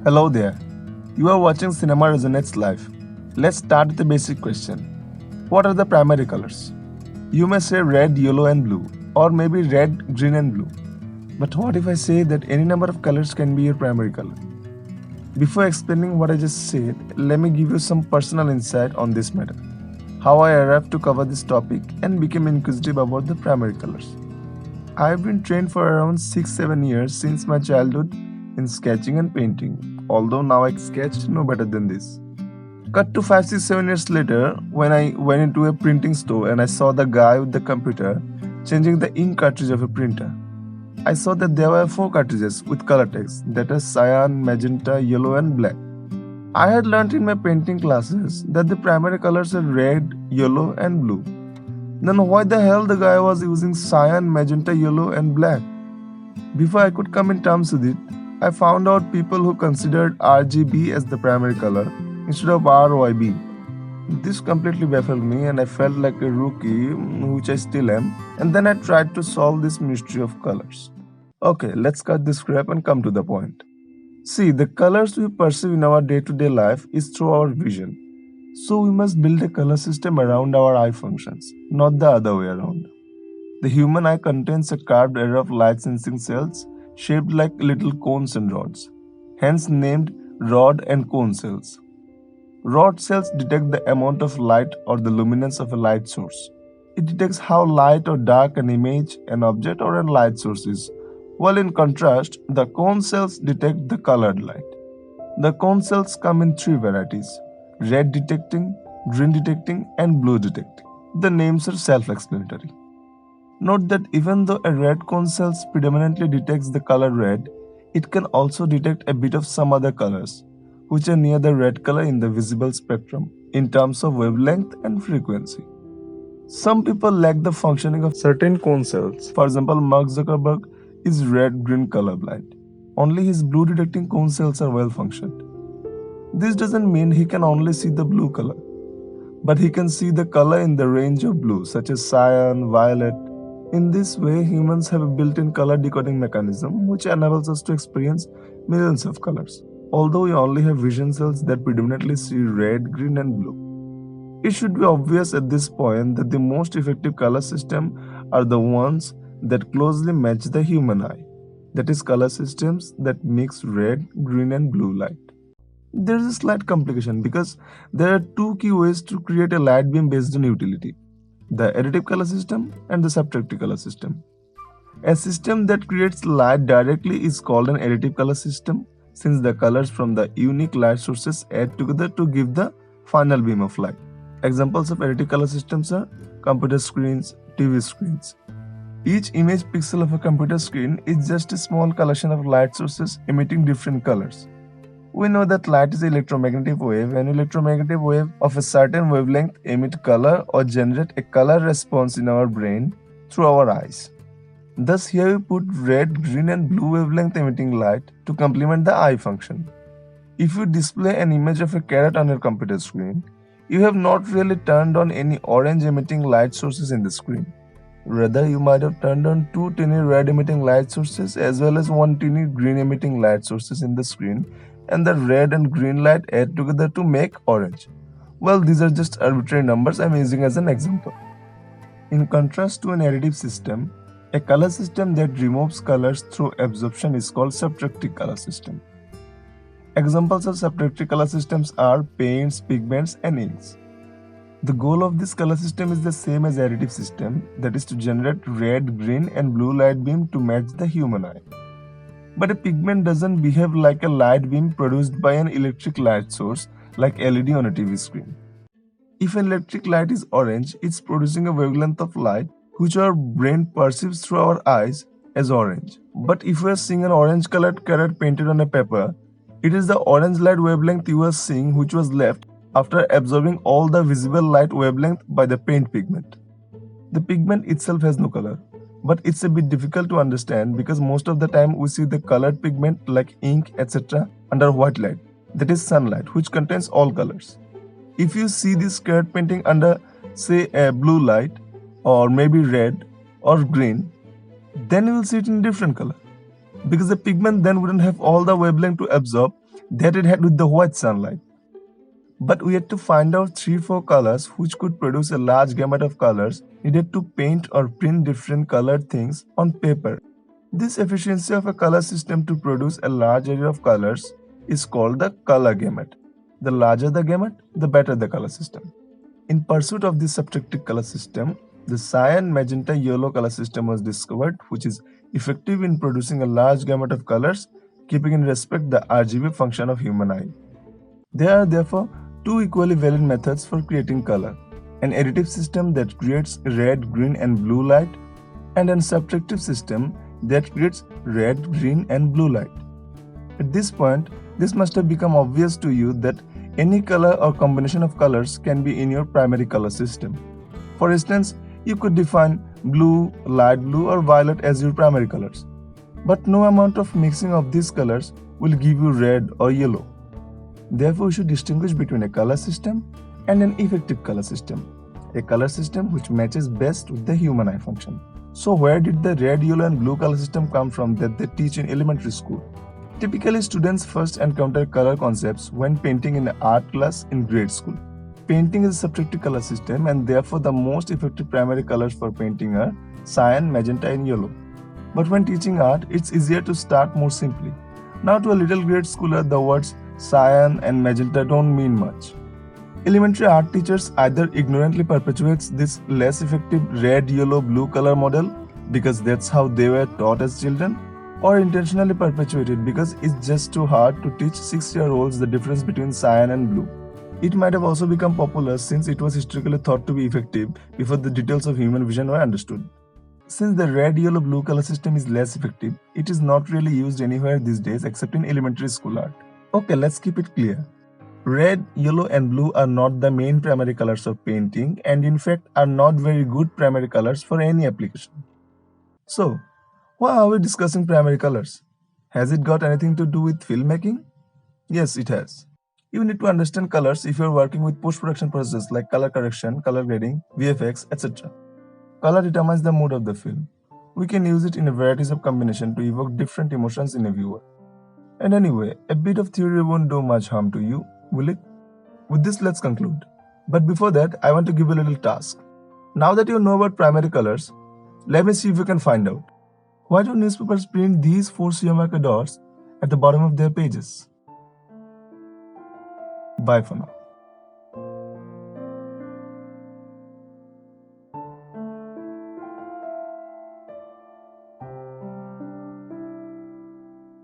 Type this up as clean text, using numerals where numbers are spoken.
Hello there. You are watching Cinema Resonates Live. Let's start with the basic question. What are the primary colors? You may say red, yellow, and blue, or maybe red, green, and blue. But what if I say that any number of colors can be your primary color? Before explaining what I just said, let me give you some personal insight on this matter. How I arrived to cover this topic and became inquisitive about the primary colors. I have been trained for around 6-7 years since my childhood in sketching and painting, although now I sketched no better than this. Cut to 5, 6, 7 years later, when I went into a printing store and I saw the guy with the computer changing the ink cartridge of a printer. I saw that there were 4 cartridges with color text, that is cyan, magenta, yellow, and black. I had learned in my painting classes that the primary colors are red, yellow, and blue. Then why the hell the guy was using cyan, magenta, yellow, and black? Before I could come in terms with it, I found out people who considered RGB as the primary color instead of RYB. This completely baffled me and I felt like a rookie, which I still am, and then I tried to solve this mystery of colors. Okay, let's cut this crap and come to the point. See, the colors we perceive in our day to day life is through our vision. So we must build a color system around our eye functions, not the other way around. The human eye contains a carved array of light sensing cells shaped like little cones and rods, hence named rod and cone cells. Rod cells detect the amount of light or the luminance of a light source. It detects how light or dark an image, an object, or a light source is, while in contrast, the cone cells detect the colored light. The cone cells come in 3 varieties: red detecting, green detecting, and blue detecting. The names are self explanatory. Note that even though a red cone cell predominantly detects the color red, it can also detect a bit of some other colors, which are near the red color in the visible spectrum in terms of wavelength and frequency. Some people lack the functioning of certain cone cells. For example, Mark Zuckerberg is red-green colorblind. Only his blue detecting cone cells are well functioned. This doesn't mean he can only see the blue color, but he can see the color in the range of blue, such as cyan, violet. In this way, humans have a built-in color decoding mechanism which enables us to experience millions of colors, although we only have vision cells that predominantly see red, green, and blue. It should be obvious at this point that the most effective color system are the ones that closely match the human eye. That is, color systems that mix red, green, and blue light. There is a slight complication because there are 2 key ways to create a light beam based on utility: the additive color system and the subtractive color system. A system that creates light directly is called an additive color system, since the colors from the unique light sources add together to give the final beam of light. Examples of additive color systems are computer screens, TV screens. Each image pixel of a computer screen is just a small collection of light sources emitting different colors. We know that light is an electromagnetic wave, and electromagnetic wave of a certain wavelength emit color or generate a color response in our brain through our eyes. Thus here we put red, green, and blue wavelength emitting light to complement the eye function. If you display an image of a carrot on your computer screen, you have not really turned on any orange emitting light sources in the screen. Rather, you might have turned on 2 teeny red emitting light sources as well as 1 teeny green emitting light sources in the screen, and the red and green light add together to make orange. Well, these are just arbitrary numbers I'm using as an example. In contrast to an additive system, a color system that removes colors through absorption is called subtractive color system. Examples of subtractive color systems are paints, pigments, and inks. The goal of this color system is the same as additive system, that is to generate red, green, and blue light beam to match the human eye. But a pigment doesn't behave like a light beam produced by an electric light source like LED on a TV screen. If an electric light is orange, it's producing a wavelength of light which our brain perceives through our eyes as orange. But if we are seeing an orange colored carrot painted on a paper, it is the orange light wavelength you are seeing which was left after absorbing all the visible light wavelength by the paint pigment. The pigment itself has no color, but it's a bit difficult to understand because most of the time we see the colored pigment like ink, etc. under white light, that is sunlight, which contains all colors. If you see this carrot painting under, say, a blue light, or maybe red or green, then you will see it in different color, because the pigment then wouldn't have all the wavelength to absorb that it had with the white sunlight. But we had to find out 3-4 colors which could produce a large gamut of colors needed to paint or print different colored things on paper. This efficiency of a color system to produce a large area of colors is called the color gamut. The larger the gamut, the better the color system. In pursuit of this subtractive color system, the cyan, magenta, yellow color system was discovered, which is effective in producing a large gamut of colors, keeping in respect the RGB function of human eye. There are therefore two equally valid methods for creating color: an additive system that creates red, green and blue light, and an subtractive system that creates red, green and blue light. At this point, this must have become obvious to you that any color or combination of colors can be in your primary color system. For instance, you could define blue, light blue or violet as your primary colors. But no amount of mixing of these colors will give you red or yellow. Therefore, we should distinguish between a color system and an effective color system, a color system which matches best with the human eye function. So where did the red, yellow and blue color system come from that they teach in elementary school? Typically, students first encounter color concepts when painting in an art class in grade school. Painting is a subtractive color system and therefore the most effective primary colors for painting are cyan, magenta and yellow. But when teaching art, it's easier to start more simply. Now to a little grade schooler, the words cyan and magenta don't mean much. Elementary art teachers either ignorantly perpetuates this less effective red, yellow, blue color model because that's how they were taught as children, or intentionally perpetuated because it's just too hard to teach 6-year-olds the difference between cyan and blue. It might have also become popular since it was historically thought to be effective before the details of human vision were understood. Since the red, yellow, blue color system is less effective, it is not really used anywhere these days except in elementary school art. Okay, let's keep it clear. Red, yellow and blue are not the main primary colors of painting and in fact are not very good primary colors for any application. So, why are we discussing primary colors? Has it got anything to do with filmmaking? Yes, it has. You need to understand colors if you are working with post-production processes like color correction, color grading, VFX, etc. Color determines the mood of the film. We can use it in a varieties of combination to evoke different emotions in a viewer. And anyway, a bit of theory won't do much harm to you, will it? With this, let's conclude. But before that, I want to give you a little task. Now that you know about primary colors, let me see if you can find out. Why do newspapers print these 4 square marker dots at the bottom of their pages? Bye for now.